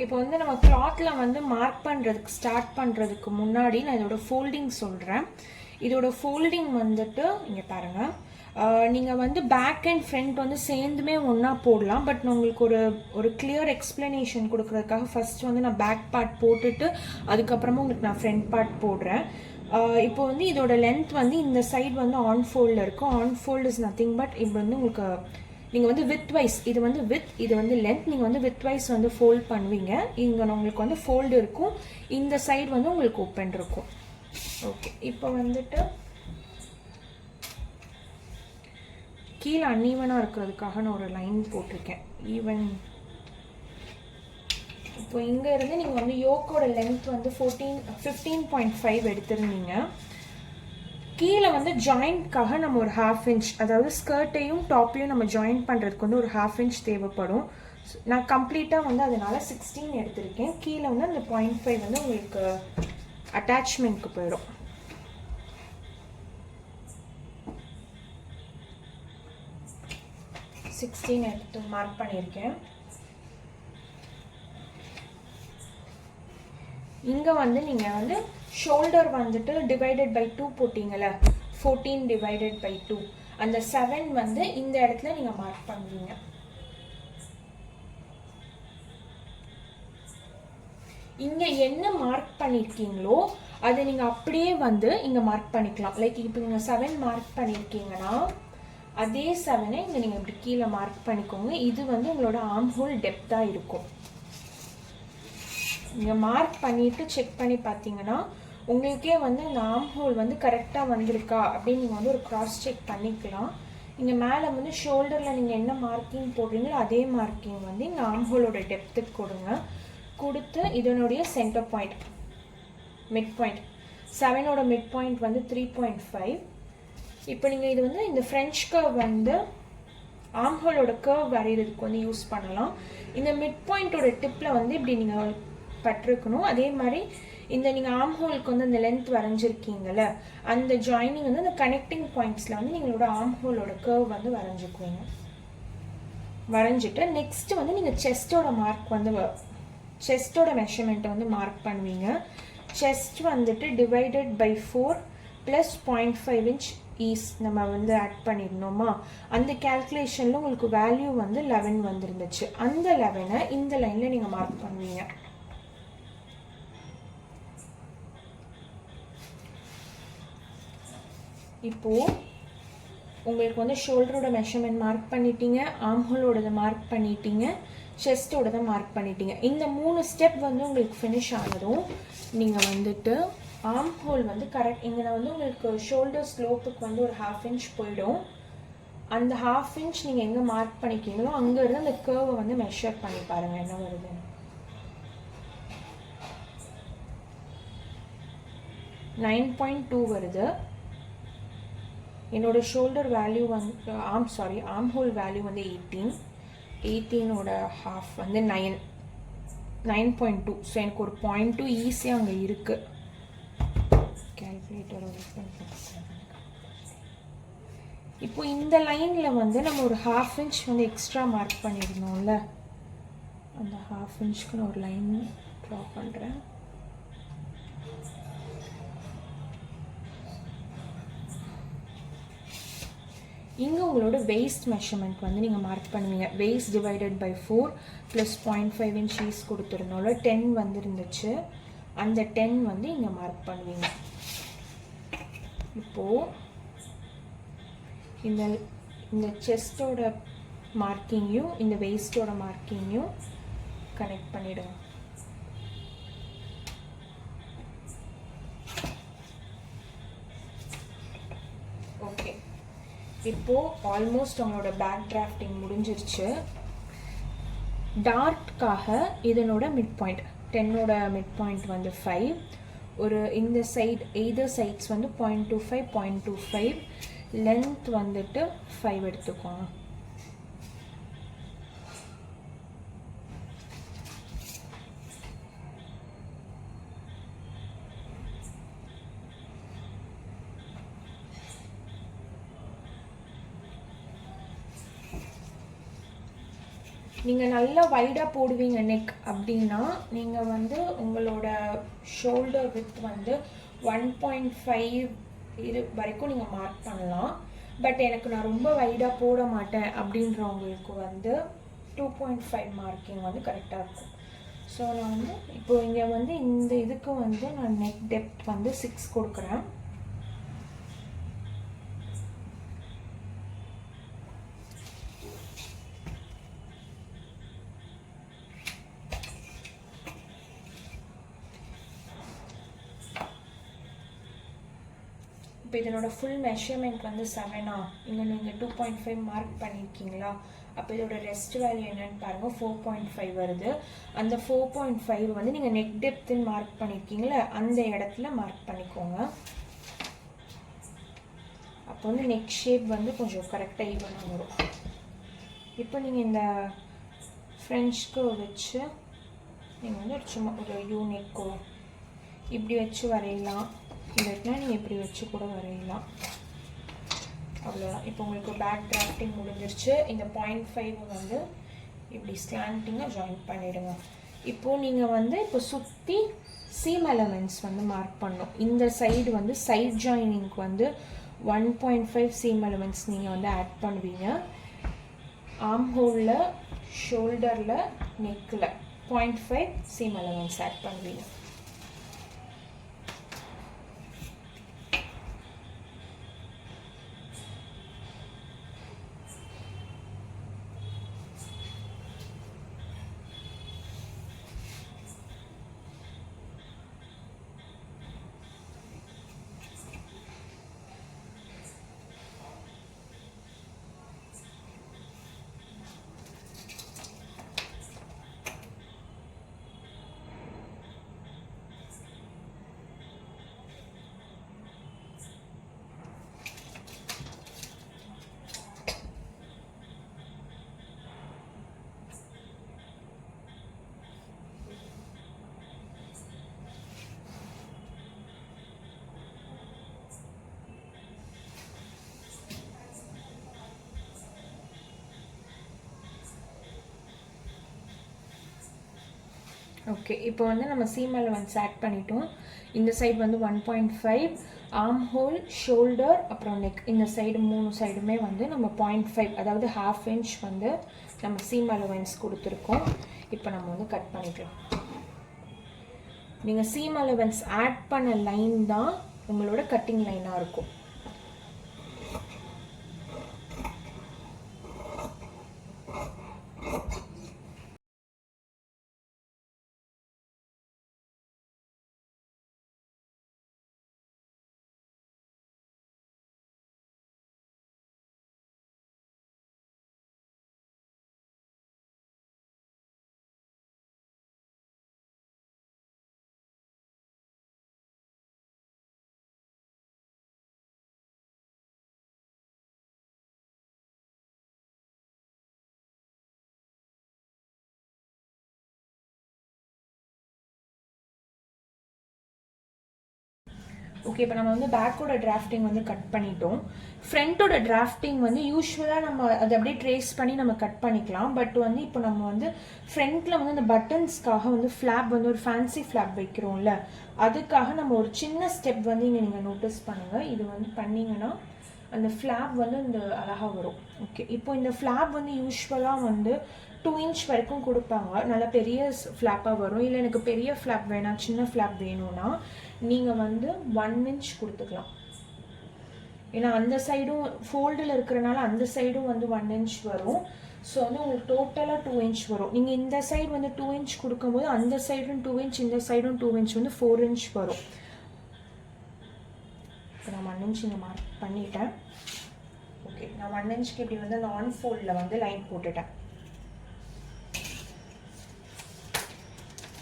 இப்போ வந்து நம்ம கிளாத்ல வந்து மார்க் பண்ணுறதுக்கு ஸ்டார்ட் பண்ணுறதுக்கு முன்னாடி நான் இதோட ஃபோல்டிங் சொல்கிறேன். இதோட ஃபோல்டிங் வந்துட்டு இங்கே பாருங்கள், நீங்கள் வந்து பேக் அண்ட் ஃப்ரண்ட் வந்து சேர்ந்துமே ஒன்றா போடலாம். பட் நான் உங்களுக்கு ஒரு கிளியர் எக்ஸ்ப்ளனேஷன் கொடுக்குறதுக்காக ஃபர்ஸ்ட் வந்து நான் பேக் பார்ட் போட்டுட்டு அதுக்கப்புறமா உங்களுக்கு நான் ஃப்ரண்ட் பார்ட் போடுறேன். இப்போ வந்து இதோட லென்த் வந்து இந்த சைடு வந்து ஆன் ஃபோல்டில் இருக்கும். On fold is nothing but இப்போ வந்து உங்களுக்கு நீங்கள் வந்து வித் வைஸ், இது வந்து வித், இது வந்து லென்த், நீங்கள் வந்து வித் வைஸ் வந்து ஃபோல்ட் பண்ணுவீங்க. இங்கே உங்களுக்கு வந்து ஃபோல்டு இருக்கும், இந்த சைடு வந்து உங்களுக்கு ஓப்பன் இருக்கும். ஓகே, இப்போ வந்துட்டு கீழே அன்ஈவனாக இருக்கிறதுக்காக நான் ஒரு லைன் போட்டிருக்கேன், ஈவன். இப்போ இங்கே இருந்து நீங்கள் வந்து யோக்கோட லென்த் வந்து 15.5 எடுத்துருந்தீங்க. கீழே வந்து ஜாயிண்ட்காக நம்ம ஒரு 1/2 இன்ச், அதாவது ஸ்கர்ட்டையும் டாப்பையும் நம்ம ஜாயின் பண்ணுறதுக்கு வந்து ஒரு 1/2 இன்ச் தேவைப்படும். நான் கம்ப்ளீட்டாக வந்து அதனால் 16 எடுத்திருக்கேன். கீழே வந்து அந்த 0.5 வந்து உங்களுக்கு அட்டாச்மெண்ட்க்கு போயிடும். எடுத்து மார்க் பண்ணியிருக்கேன். இங்கே வந்து நீங்கள் வந்து ஷோல்டர் வந்துட்டு டிவைடட் பை 2 போட்டிங்கல்ல, 14 டிவைடட் பை 2, அந்த 7 வந்து இந்த இடத்துல நீங்கள் மார்க் பண்ணுவீங்க. இங்கே என்ன மார்க் பண்ணியிருக்கீங்களோ அதை நீங்கள் அப்படியே வந்து இங்கே மார்க் பண்ணிக்கலாம். லைக் இப்போ நீங்கள் 7 மார்க் பண்ணியிருக்கீங்கன்னா அதே 7 இங்கே நீங்கள் இப்படி கீழே மார்க் பண்ணிக்கோங்க. இது வந்து உங்களோட ஆர்ம் ஹோல் டெப்த்தாக இருக்கும். நீங்கள் மார்க் பண்ணிவிட்டு செக் பண்ணி பார்த்தீங்கன்னா உங்களுக்கே வந்து இந்த ஆர்ம் ஹோல் வந்து கரெக்டாக வந்திருக்கா அப்படின்னு நீங்கள் வந்து ஒரு கிராஸ் செக் பண்ணிக்கலாம். இங்கே மேலே வந்து ஷோல்டரில் நீங்கள் என்ன மார்க்கிங் போடுறீங்களோ அதே மார்க்கிங் வந்து இந்த ஆர்ம் ஹோலோட டெப்த்துக்கு கொடுங்க. கொடுத்து இதனுடைய சென்டர் பாயிண்ட், மிட் பாயிண்ட், 7ஓட மிட் பாயிண்ட் வந்து 3.5. இப்போ நீங்கள் இது வந்து இந்த ஃப்ரெஞ்ச் கர்வ் வந்து ஆர்ம் ஹோலோட கர்வ் வரைகிறதுக்கு வந்து யூஸ் பண்ணலாம். இந்த மிட் பாயிண்டோட டிப்பில் வந்து இப்படி நீங்கள் பட்டிருக்கணும். அதே மாதிரி இந்த நீங்கள் ஆர்ம் ஹோலுக்கு வந்து அந்த லென்த் வரைஞ்சிருக்கீங்கல்ல, அந்த ஜாயினிங் வந்து அந்த கனெக்டிங் பாயிண்ட்ஸில் வந்து நீங்களோட ஆர்ம் ஹோலோட கர்வ் வந்து வரைஞ்சிக்குவீங்க. வரைஞ்சிட்டு நெக்ஸ்ட் வந்து நீங்கள் செஸ்டோட மார்க் வந்து செஸ்டோட மெஷர்மெண்ட்டை வந்து மார்க் பண்ணுவீங்க. செஸ்ட் வந்துட்டு divided by 4 plus 0.5 inch is நம்ம வந்து ஆட் பண்ணியிருந்தோமா, அந்த கேல்குலேஷனில் உங்களுக்கு வேல்யூ வந்து 11 வந்துருந்துச்சு. அந்த 11 இந்த லைனில் நீங்கள் மார்க் பண்ணுவீங்க. இப்போது உங்களுக்கு வந்து ஷோல்டரோட மெஷர்மெண்ட் மார்க் பண்ணிட்டீங்க, ஆர்ம் ஹோலோடதை மார்க் பண்ணிட்டீங்க, செஸ்டோடதை மார்க் பண்ணிட்டீங்க. இந்த 3 ஸ்டெப் வந்து உங்களுக்கு ஃபினிஷ் ஆனதும் நீங்கள் வந்துட்டு ஆர்ம் ஹோல் வந்து கரெக்ட், இங்கே வந்து உங்களுக்கு ஷோல்டர் ஸ்லோப்புக்கு வந்து ஒரு 1/2 இன்ச் போயிடும். அந்த 1/2 இன்ச் நீங்கள் எங்கே மார்க் பண்ணிக்கிறீங்களோ அங்கேருந்து அந்த கர்வை வந்து மெஷர் பண்ணி பாருங்கள் என்ன வருது. 9.2 வருது. என்னோட ஷோல்டர் வேல்யூ வந்து ஆர்ம் ஹோல் வேல்யூ வந்து 18ஓட ஹாஃப் வந்து 9.2. ஸோ எனக்கு ஒரு 0.2 ஈஸியாக அங்கே இருக்குது. கேல்குலேட்டரை ஓப்பன் பண்ணுறேன். இப்போ இந்த லைனில் வந்து நம்ம ஒரு 1/2 இன்ச் வந்து எக்ஸ்ட்ரா மார்க் பண்ணியிருந்தோம்ல, அந்த 1/2 இன்ச்சுக்கு நான் ஒரு லைன் ட்ரா பண்ணுறேன். இங்கே உங்களோட வெயிஸ்ட் மெஷர்மெண்ட் வந்து நீங்கள் மார்க் பண்ணுவீங்க. Waist divided by 4 plus 0.5 inch is கொடுத்துருந்தோம்ல, 10 வந்துருந்துச்சு. அந்த 10 வந்து இங்கே மார்க் பண்ணுவீங்க. இப்போது இந்த செஸ்டோட மார்க்கிங்கையும் இந்த வெயிஸ்டோட மார்க்கிங்கையும் கனெக்ட் பண்ணிவிடுங்க. ஓகே, இப்போது ஆல்மோஸ்ட் அவங்களோட பேக் டிராஃப்டிங் முடிஞ்சிருச்சு. டார்ட்காக இதனோட மிட் பாயிண்ட் 10ஓட மிட் பாயிண்ட் வந்து 5. ஒரு இந்த சைடு எய்தர் சைட்ஸ் வந்து 0.25 லென்த் வந்துட்டு 5 எடுத்துக்கோங்க. நீங்கள் நல்லா வைடாக போடுவீங்க நெக் அப்படின்னா நீங்கள் வந்து உங்களோட ஷோல்டர் வித் வந்து 1.5 இது வரைக்கும் நீங்கள் மார்க் பண்ணலாம். பட் எனக்கு நான் ரொம்ப வைடாக போட மாட்டேன் அப்படின்றவங்களுக்கு வந்து 2.5 மார்க்கிங் வந்து கரெக்டாக இருக்கும். ஸோ நான் வந்து இப்போ இங்கே வந்து இந்த இதுக்கு வந்து நான் நெக் டெப்த் வந்து 6 கொடுக்குறேன். இப்போ இதனோட ஃபுல் மெஷர்மெண்ட் வந்து 7ஆ, இங்கே நீங்கள் 2.5 மார்க் பண்ணியிருக்கீங்களா? அப்போ இதோட ரெஸ்ட் வேல்யூ என்னன்னு பாருங்கள், 4.5 வருது. அந்த 4.5 வந்து நீங்கள் நெக் டெப்த்துன்னு மார்க் பண்ணியிருக்கீங்களா, அந்த இடத்துல மார்க் பண்ணிக்கோங்க. அப்போ வந்து நெக் ஷேப் வந்து கொஞ்சம் கரெக்டாக ஈவனாக வரும். இப்போ நீங்கள் இந்த ஃப்ரெஞ்ச்க்கு வச்சு நீங்கள் வந்து ஒரு சும்மா ஒரு யூனிக்கோ இப்படி வச்சு வரையலாம். இல்லைன்னா நீங்கள் இப்படி வச்சு கூட வரையலாம். அவ்வளோதான். இப்போ உங்களுக்கு பேக் டிராஃப்டிங் முடிஞ்சிருச்சு. இந்த 0.5 வந்து இப்படி ஸ்லாண்டிங்காக ஜாயின் பண்ணிவிடுங்க. இப்போது நீங்கள் வந்து இப்போ சுற்றி சீம் எலமெண்ட்ஸ் வந்து மார்க் பண்ணணும். இந்த சைடு வந்து சைட் ஜாயினிங்க்கு வந்து 1.5 சீம் எலமெண்ட்ஸ் நீங்கள் வந்து ஆட் பண்ணுவீங்க. ஆர்ம் ஹோலில், ஷோல்டரில், நெக்கில் 0.5 சீம் எலமெண்ட்ஸ் ஆட் பண்ணுவீங்க. ஓகே, இப்போ வந்து நம்ம சீம் எலமெண்ட்ஸ் ஆட் பண்ணிட்டோம். இந்த சைடு வந்து 1.5, ஆர்ம் ஹோல், ஷோல்டர், அப்புறம் நெக், இந்த சைடு 3 சைடுமே வந்து நம்ம 0.5 அதாவது 1/2 இன்ச் வந்து நம்ம சீம் எலமெண்ட்ஸ் கொடுத்துருக்கோம். இப்போ நம்ம வந்து கட் பண்ணிக்கலாம். நீங்கள் சீம் எலமெண்ட்ஸ் ஆட் பண்ண லைன் தான் உங்களோட கட்டிங் லைனாக இருக்கும். ஓகே, இப்போ நம்ம வந்து பேக்கோட டிராஃப்டிங் வந்து கட் பண்ணிட்டோம். ஃப்ரண்ட்டோட டிராஃப்டிங் வந்து யூஸ்வலாக நம்ம அதை அப்படியே ட்ரேஸ் பண்ணி நம்ம கட் பண்ணிக்கலாம். பட் வந்து இப்போ நம்ம வந்து ஃப்ரண்ட்டில் வந்து அந்த பட்டன்ஸ்க்காக வந்து ஃப்ளாப் வந்து ஒரு ஃபேன்சி ஃப்ளாப் வைக்கிறோம்ல, அதுக்காக நம்ம ஒரு சின்ன ஸ்டெப் வந்து இங்கே நீங்கள் நோட்டீஸ் பண்ணுங்கள். இது வந்து பண்ணிங்கன்னா அந்த ஃப்ளாப் வந்து இந்த அழகாக வரும். ஓகே, இப்போ இந்த ஃப்ளாப் வந்து யூஸ்வலாக வந்து 2 இன்ச் வரைக்கும் கொடுப்பாங்க. நல்லா பெரிய ஃப்ளாப்பாக வரும். இல்லை எனக்கு பெரிய ஃப்ளாப் வேணாம், சின்ன ஃப்ளாப் வேணும்னா நீங்கள் வந்து 1 இன்ச் கொடுத்துக்கலாம். ஏன்னா அந்த சைடும் ஃபோல்டில் இருக்கிறனால அந்த சைடும் வந்து 1 இன்ச் வரும். ஸோ வந்து உங்களுக்கு டோட்டலாக 2 இன்ச் வரும். நீங்கள் இந்த சைடு வந்து 2 இன்ச் கொடுக்கும்போது அந்த சைடும் 2 இன்ச், இந்த சைடும் 2 இன்ச் வந்து 4 இன்ச் வரும். இப்போ நான் 1 இன்ச் இங்கே மார்க் பண்ணிட்டேன். ஓகே, நான் 1 இன்ச்சுக்கு இப்படி வந்து அந்த ஆன் ஃபோல்டில் வந்து லைன் போட்டுட்டேன்.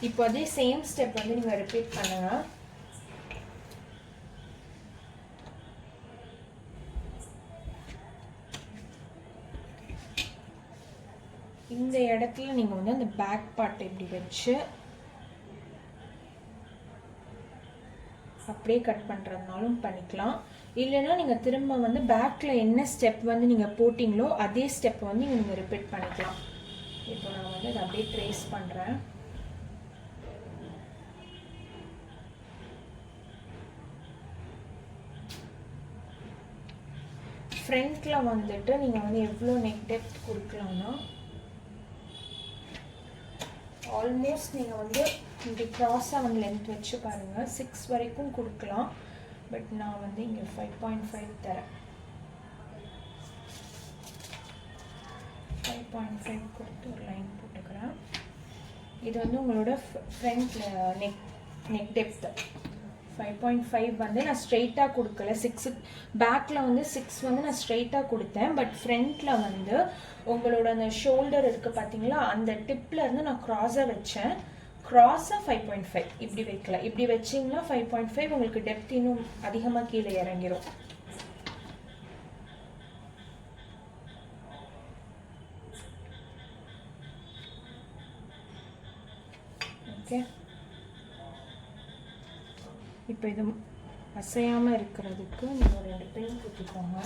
இப்போ அதே சேம் ஸ்டெப் வந்து நீங்கள் ரிப்பீட் பண்ணுங்க. இந்த இடத்துல நீங்கள் வந்து அந்த பேக் பார்ட் இப்படி வச்சு அப்படியே கட் பண்ணுறதுனாலும் பண்ணிக்கலாம். இல்லைன்னா நீங்கள் திரும்ப வந்து பேக்கில் என்ன ஸ்டெப் வந்து நீங்கள் போட்டிங்களோ அதே ஸ்டெப் வந்து நீங்கள் ரிப்பீட் பண்ணிக்கலாம். இப்போ நான் வந்து இதை அப்படியே ட்ரேஸ் பண்ணுறேன். ஃப்ரண்ட்டில் வந்துட்டு நீங்கள் வந்து எவ்வளோ நெக் டெப்த் கொடுக்கலாம்னா ஆல்மோஸ்ட் நீங்கள் வந்து இப்படி க்ராஸாக வந்து லென்த் வச்சு பாருங்கள் 6 வரைக்கும் கொடுக்கலாம். பட் நான் வந்து இங்கே 5.5 தரேன். 5.5 கொடுத்து ஒரு லைன் போட்டுக்கிறேன். இது வந்து உங்களோட ஃப்ரண்ட்டில் நெக் டெப்த்து 5.5 வந்து நான் ஸ்ட்ரெயிட்டாக கொடுக்கல. 6 பேக்கில் வந்து 6 வந்து நான் ஸ்ட்ரெயிட்டாக கொடுத்தேன். பட் ஃப்ரண்ட்டில் வந்து உங்களோட அந்த ஷோல்டர் இருக்குது பார்த்தீங்களா, அந்த டிப்பில் இருந்து நான் க்ராஸாக வச்சேன். க்ராஸாக 5.5 இப்படி வைக்கல. இப்படி வச்சிங்கன்னா 5.5 உங்களுக்கு டெப்த் இன்னும் அதிகமாக கீழே இறங்கிரும். ஓகே, இப்போ இது அசையாமல் இருக்கிறதுக்கு நீங்கள் 2 பின் குத்திக்கோங்க.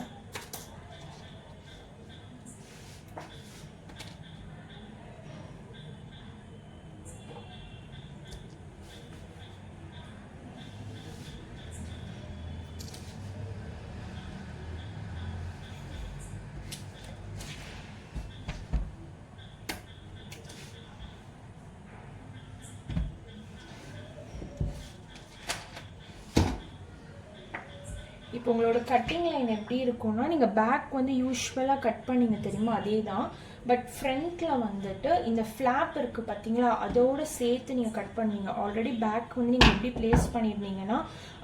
இப்போ உங்களோட கட்டிங் லைன் எப்படி இருக்கும்னா, நீங்கள் பேக் வந்து யூஸ்வலாக கட் பண்ணிங்க தெரியுமா, அதே தான். பட் ஃப்ரண்ட்டில் வந்துட்டு இந்த ஃப்ளாப் இருக்குது பார்த்தீங்களா, அதோடு சேர்த்து நீங்கள் கட் பண்ணுவீங்க. ஆல்ரெடி பேக் வந்து நீங்கள் எப்படி ப்ளேஸ் பண்ணியிருந்தீங்கன்னா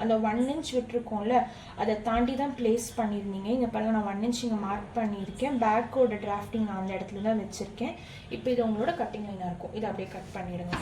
அந்த 1 inch விட்டுருக்கோம்ல, அதை தாண்டி தான் ப்ளேஸ் பண்ணியிருந்தீங்க. இங்கே பாருங்கள், நான் 1 inch இங்கே மார்க் பண்ணியிருக்கேன். பேக்கோட டிராஃப்டிங் நான் அந்த இடத்துல தான் வச்சுருக்கேன். இப்போ இது உங்களோட கட்டிங் லைனாக இருக்கும். இதை அப்படியே கட் பண்ணிவிடுங்க.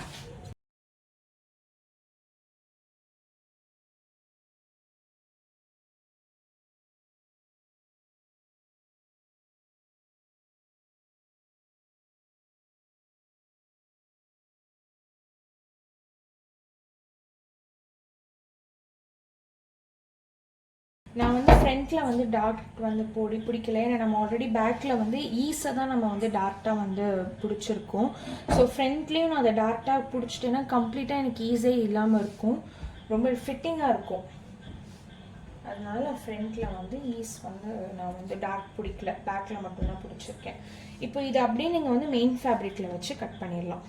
நான் வந்து ஃப்ரண்ட்டில் வந்து டார்க் வந்து பிடிக்கல. ஏன்னா நம்ம ஆல்ரெடி பேக்கில் வந்து ஈஸை தான் நம்ம வந்து டார்க்காக வந்து பிடிச்சிருக்கோம். ஸோ ஃப்ரண்ட்லேயும் நான் அதை டார்க்காக பிடிச்சிட்டேன்னா கம்ப்ளீட்டாக எனக்கு ஈஸே இல்லாமல் இருக்கும், ரொம்ப ஃபிட்டிங்காக இருக்கும். அதனால நான் ஃப்ரண்ட்டில் வந்து ஈஸ் வந்து நான் வந்து டார்க் பிடிக்கல, பேக்கில் மட்டும்தான் பிடிச்சிருக்கேன். இப்போ இது அப்படியே நீங்கள் வந்து மெயின் ஃபேப்ரிக்கில் வச்சு கட் பண்ணிடலாம்.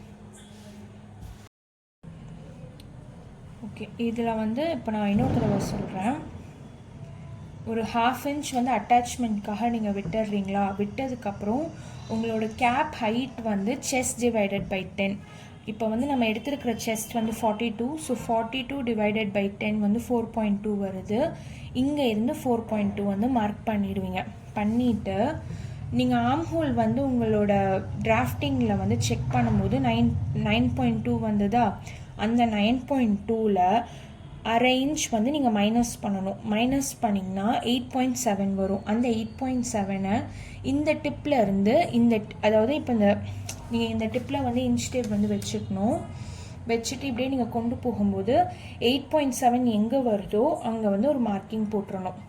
ஓகே, இதில் வந்து இப்போ நான் இன்னொரு தடவை சொல்கிறேன். ஒரு 1/2 inch வந்து அட்டாச்மெண்ட்காக நீங்கள் விட்டுடுறீங்களா, விட்டதுக்கப்புறம் உங்களோட கேப் ஹைட் வந்து செஸ்ட் டிவைடட் பை 10. இப்போ வந்து நம்ம எடுத்துருக்கிற செஸ்ட் வந்து 42. ஸோ 42 டிவைடட் பை 10 வந்து 4.2 வருது. இங்கே இருந்து 4.2 வந்து மார்க் பண்ணிடுவீங்க. பண்ணிவிட்டு நீங்கள் ஆர்ம் ஹோல் வந்து உங்களோட டிராஃப்டிங்கில் வந்து செக் பண்ணும்போது 9.2 வந்ததா, அந்த 9.2ல் 1/2 inch வந்து நீங்கள் மைனஸ் பண்ணணும். மைனஸ் பண்ணிங்கன்னா 8.7 வரும். அந்த 8.7 இந்த டிப்பில் இருந்து அதாவது இப்போ நீங்கள் இந்த டிப்பில் வந்து இன்ச் டேப் வந்து வச்சுக்கணும். வச்சுட்டு இப்படியே நீங்கள் கொண்டு போகும்போது 8.7 எங்கே வருதோ அங்கே வந்து ஒரு மார்க்கிங் போட்டுறணும்.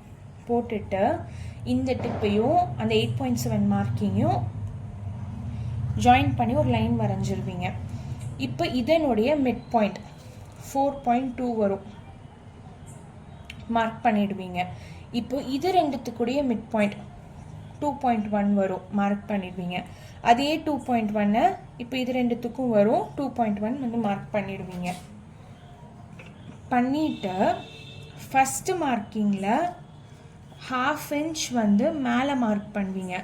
போட்டுட்டு இந்த டிப்பையும் அந்த 8.7 மார்க்கிங்கையும் ஜாயின் பண்ணி ஒரு லைன் வரைஞ்சிருவீங்க. இப்போ இதனுடைய மிட் பாயிண்ட் 4.2 வரும், மார்க் பண்ணிடுவீங்க. இப்போ இது ரெண்டுத்துக்குடைய மிட் பாயிண்ட் 2.1 வரும், மார்க் பண்ணிடுவீங்க. அதே 2.1 இப்போ இது ரெண்டுத்துக்கும் வரும், 2.1 வந்து மார்க் பண்ணிடுவீங்க. பண்ணிவிட்டு ஃபஸ்ட்டு மார்க்கிங்கில் 1/2 inch வந்து மேலே மார்க் பண்ணுவீங்க.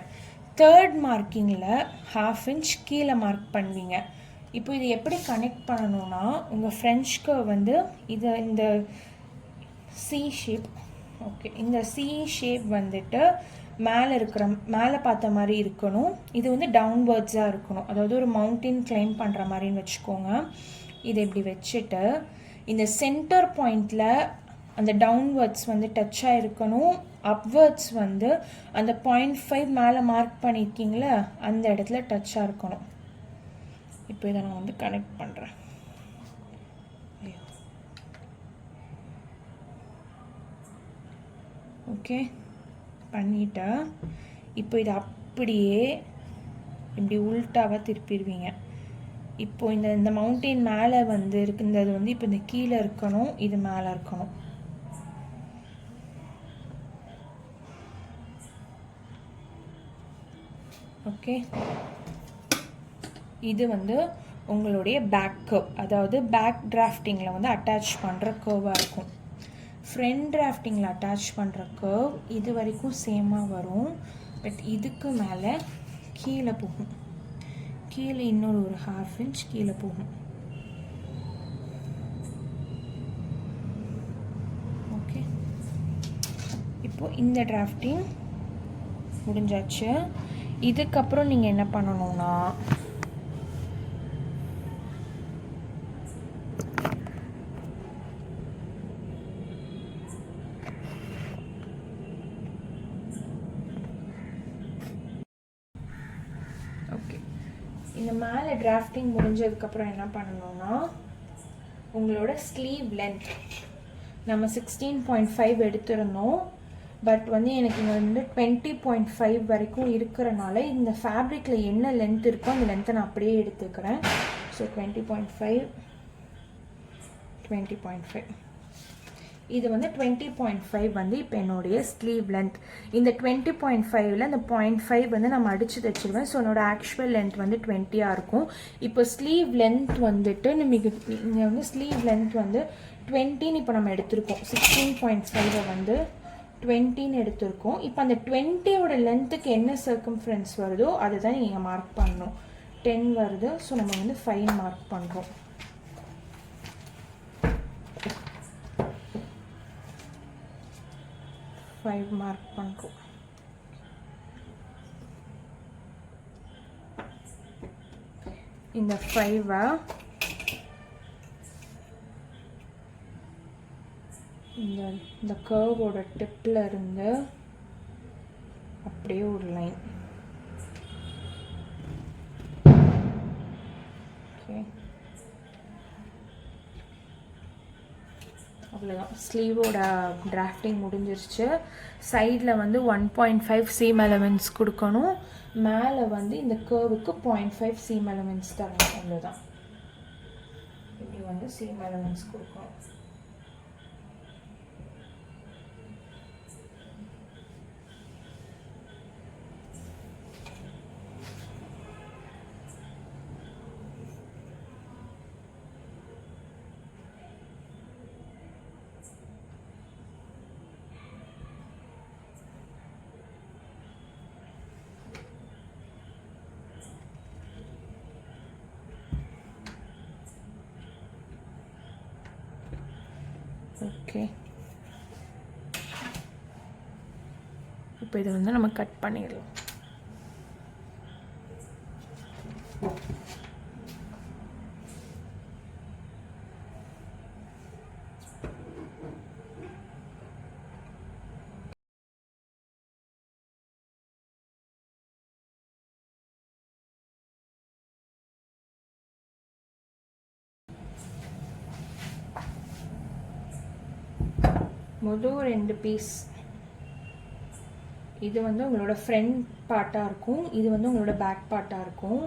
தேர்ட் மார்க்கிங்கில் 1/2 inch கீழே மார்க் பண்ணுவீங்க. இப்போ இது எப்படி கனெக்ட் பண்ணணும்னா, உங்கள் ஃப்ரெஞ்ச்க்கு வந்து இந்த சி ஷேப், ஓகே, இந்த சி ஷேப் வந்துட்டு மேலே பார்த்த மாதிரி இருக்கணும். இது வந்து டவுன்வர்ட்ஸாக இருக்கணும், அதாவது ஒரு மவுண்டைன் கிளைம் பண்ணுற மாதிரின்னு வச்சுக்கோங்க. இதை இப்படி வச்சுட்டு இந்த சென்டர் பாயிண்டில் அந்த டவுன்வர்ட்ஸ் வந்து டச்சாக இருக்கணும். அப்வர்ட்ஸ் வந்து அந்த 0.5 மேலே மார்க் பண்ணியிருக்கீங்களா, அந்த இடத்துல டச்சாக இருக்கணும். இப்போ இதை நான் வந்து கனெக்ட் பண்ணுறேன். ஓகே, பண்ணிட்டா இப்போ இது அப்படியே இப்படி உல்ட்டாவாக திருப்பிடுவீங்க. இப்போது இந்த மவுண்டெயின் மேலே வந்து இருக்கிறது வந்து இப்போ இந்த கீழே இருக்கணும், இது மேலே இருக்கணும். ஓகே, இது வந்து உங்களுடைய பேக் கர்வ், அதாவது பேக் டிராஃப்டிங்கில் வந்து அட்டாச் பண்ணுற கர்வாக இருக்கும். ஃப்ரண்ட் டிராஃப்டிங்கில் அட்டாச் பண்ணுற கர்வ் இது வரைக்கும் சேமாக வரும். பட் இதுக்கு மேலே கீழே போகும், கீழே இன்னொரு ஒரு 1/2 inch கீழே போகும். ஓகே, இப்போது இந்த டிராஃப்டிங் முடிஞ்சாச்சு. இதுக்கப்புறம் நீங்கள் என்ன பண்ணணும்னா இந்த மேலே டிராஃப்டிங் முடிஞ்சதுக்கப்புறம் என்ன பண்ணணும்னா உங்களோட ஸ்லீவ் லென்த் நம்ம 16.5 எடுத்திருந்தோம். பட் வந்து எனக்கு இங்கே வந்து 20.5 வரைக்கும் இருக்கிறனால இந்த ஃபேப்ரிக்கில் என்ன லென்த் இருக்கோ அந்த லென்த்தை நான் அப்படியே எடுத்துக்கிறேன். ஸோ 20.5 20.5 இது வந்து 20.5 வந்து இப்போ என்னுடைய ஸ்லீவ் லென்த். இந்த 20.5ல் இந்த 0.5 வந்து நம்ம அடித்து தைச்சிருவேன். ஸோ என்னோட ஆக்சுவல் லென்த் வந்து 20ஆக இருக்கும். இப்போ ஸ்லீவ் லென்த் வந்துட்டு நமக்கு இங்கே வந்து ஸ்லீவ் லென்த் வந்து 20ன்னு இப்போ நம்ம எடுத்திருக்கோம். 16.5 வந்து 20ன்னு எடுத்திருக்கோம். இப்போ அந்த 20யோட லென்த்துக்கு என்ன சர்க்கம்ஃபரன்ஸ் வருதோ அதை தான் நீங்கள் மார்க் பண்ணணும். 10 வருது, ஸோ நம்ம வந்து 5 மார்க் பண்ணுறோம். மார்க் பண்ணுறோம். இந்த 5 இந்த கர்வோட டிப்பில் இருந்து அப்படியே ஒரு லைன். ஓகே, அவ்வளோதான். ஸ்லீவோட டிராஃப்டிங் முடிஞ்சிருச்சு. சைடில் வந்து 1.5 சீம் எலமெண்ட்ஸ் கொடுக்கணும். மேலே வந்து இந்த கர்வுக்கு 0.5 சீம் எலமெண்ட்ஸ் தரணும். அவ்வளோதான். இப்படி வந்து சீம் எலமெண்ட்ஸ் கொடுக்கணும். ஓகே, இப்போ இதை வந்து நம்ம கட் பண்ணிடலாம். முதல் 2 பீஸ் இது வந்து உங்களோட ஃப்ரண்ட் பார்ட்டாக இருக்கும், இது வந்து உங்களோட பேக் பார்ட்டாக இருக்கும்.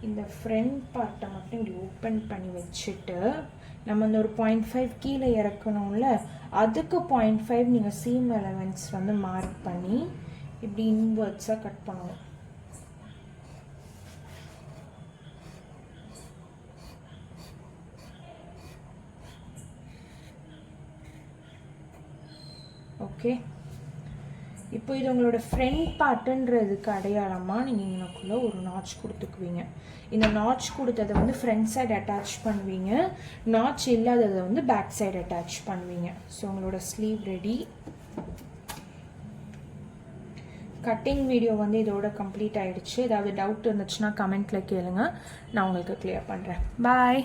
இந்த ஃப்ரண்ட் பார்ட்டை மட்டும் இப்படி ஓப்பன் பண்ணி வச்சுட்டு நம்ம இந்த ஒரு 0.5 கீழே இறக்கணும்ல, அதுக்கு 0.5 நீங்கள் சீம் எலமெண்ட்ஸ் வந்து மார்க் பண்ணி இப்படி இன்வர்ட்ஸாக கட் பண்ணணும். ஓகே, இப்போ இது உங்களோட ஃப்ரண்ட் பார்ட்டுன்றதுக்கு அடையாளமாக நீங்கள் இங்கனக்குள்ளே ஒரு நாட்ச் கொடுத்துக்குவீங்க. இந்த நாட்ச் கொடுத்ததை வந்து ஃப்ரண்ட் சைடு அட்டாச் பண்ணுவீங்க, நாட்ச் இல்லாததை வந்து பேக் சைடு அட்டாச் பண்ணுவீங்க. ஸோ உங்களோட ஸ்லீவ் ரெடி. கட்டிங் வீடியோ வந்து இதோட கம்ப்ளீட் ஆகிடுச்சு. ஏதாவது டவுட் இருந்துச்சுன்னா கமெண்ட்டில் கேளுங்க, நான் உங்களுக்கு கிளியர் பண்ணுறேன். பாய்.